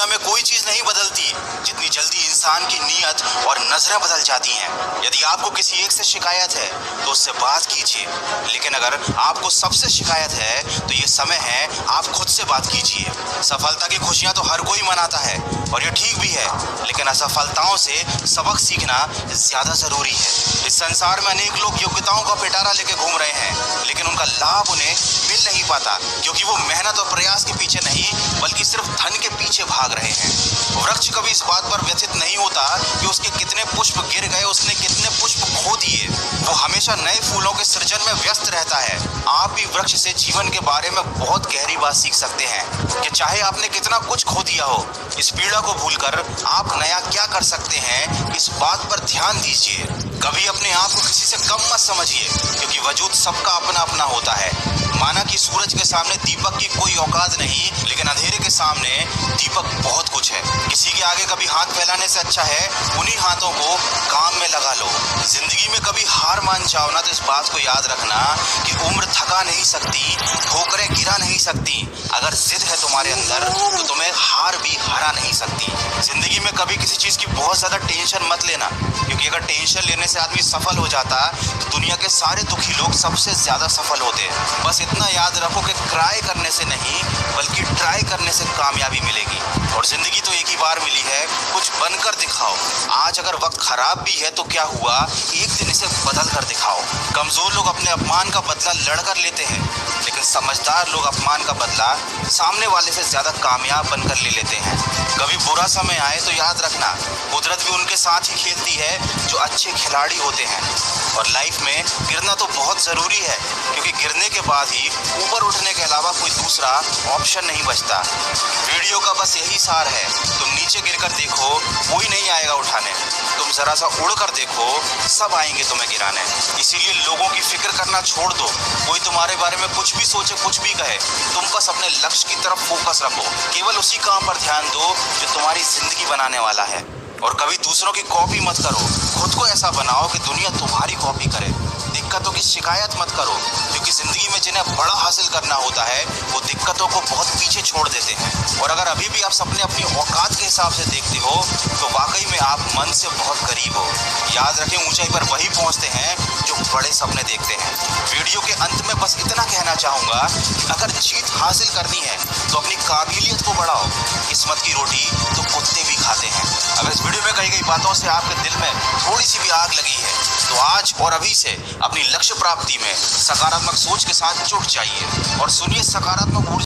में कोई चीज नहीं बदलती जितनी जल्दी इंसान की नीयत और नजरें बदल जाती हैं। यदि आपको किसी एक से शिकायत है तो उससे बात कीजिए, लेकिन अगर आपको सबसे शिकायत है तो ये समय है आप खुद से बात कीजिए। सफलता की खुशियां तो हर कोई मनाता है और ये ठीक भी है, लेकिन असफलताओं से सबक सीखना ज्यादा जरूरी है। इस संसार में अनेक लोग योग्यताओं का पिटारा लेके घूम रहे हैं, लेकिन उनका लाभ उन्हें मिल नहीं पाता क्योंकि वो मेहनत और प्रयास के पीछे नहीं बल्कि सिर्फ धन के पीछे भाग रहे हैं। वृक्ष कभी इस बात पर व्यथित नहीं होता कि उसके कितने पुष्प गिर गए, उसने कितने पुष्प खो दिए। वो हमेशा नए फूलों के सृजन में व्यस्त रहता है। आप भी वृक्ष से जीवन के बारे में बहुत गहरी बात सीख सकते हैं कि चाहे आपने कितना कुछ खो दिया हो, इस पीड़ा को भूलकर आप नया क्या कर सकते हैं, इस बात पर ध्यान दीजिए। कभी अपने आप को किसी से कम मत समझिए क्योंकि वजूद सबका अपना अपना होता है। माना कि सूरज के सामने दीपक की कोई औकात नहीं, लेकिन अंधेरे के सामने दीपक बहुत कुछ है। किसी के आगे कभी हाथ फैलाने से अच्छा है उन्हीं हाथों को काम में लगा लो। जिंदगी में कभी हार मान जाओ ना तो इस बात को याद रखना कि उम्र थका नहीं सकती, ठोकरें गिरा नहीं सकती। अगर जिद है तुम्हारे अंदर तो तुम्हें हार भी हरा नहीं सकती। जिंदगी में कभी किसी चीज की बहुत ज्यादा टेंशन मत लेना, क्योंकि अगर टेंशन लेने से आदमी सफल हो जाता तो दुनिया के सारे दुखी लोग सबसे ज्यादा सफल होते। बस इतना याद रखो कि क्राई करने से नहीं बल्कि ट्राई करने से कामयाबी मिलेगी, और जिंदगी तो एक ही बार मिली है, कुछ बनकर दिखाओ। आज अगर वक्त खराब भी है तो क्या हुआ, एक दिन इसे बदल कर दिखाओ। कमजोर लोग अपने अपमान का बदला लड़कर लेते हैं, लेकिन समझदार लोग अपमान का बदला सामने वाले से ज्यादा कामयाब बनकर ले लेते हैं। कभी बुरा समय आए तो याद रखना कुदरत भी उनके साथ ही खेलती है जो अच्छे खिलाड़ी होते हैं। और लाइफ में गिरना तो बहुत जरूरी है, क्योंकि गिरने के बाद ही ऊपर उठने के अलावा कोई दूसरा ऑप्शन नहीं बचता। वीडियो का बस यही सार है, तुम नीचे गिरकर देखो कोई नहीं आएगा उठाने, तुम जरा सा उड़ कर देखो सब आएंगे तुम्हें गिराने। इसीलिए लोगों की फिक्र करना छोड़ दो, कोई तुम्हारे बारे में कुछ भी सोचे कुछ भी कहे, तुम बस अपने लक्ष्य की तरफ फोकस रखो। केवल उसी काम पर ध्यान दो जो तुम्हारी जिंदगी बनाने वाला है। और कभी दूसरों की कॉपी मत करो, खुद को ऐसा बनाओ कि दुनिया तुम्हारी कॉपी करे। दिक्कतों की शिकायत मत करो, क्योंकि जिंदगी में जिन्हें बड़ा हासिल करना होता है वो दिक्कतों को बहुत पीछे छोड़ देते हैं। और अगर अभी भी आप सपने अपनी औकात के हिसाब से देखते हो तो वाकई में आप मन से बहुत गरीब हो। याद रखें, ऊंचाई पर वही पहुंचते हैं जो बड़े सपने देखते हैं। वीडियो के अंत में बस इतना कहना चाहूंगा कि अगर जीत हासिल करनी है तो अपनी काबिलियत को बढ़ाओ। किस्मत की रोटी तो कुत्ते भी खाते हैं। अगर इस वीडियो में कही गई बातों से आपके दिल में थोड़ी सी भी आग लगी है तो आज और अभी से अपनी लक्ष्य प्राप्ति में सकारात्मक सोच के साथ जुट जाइए और सुनिए सकारात्मक ऊर्जा।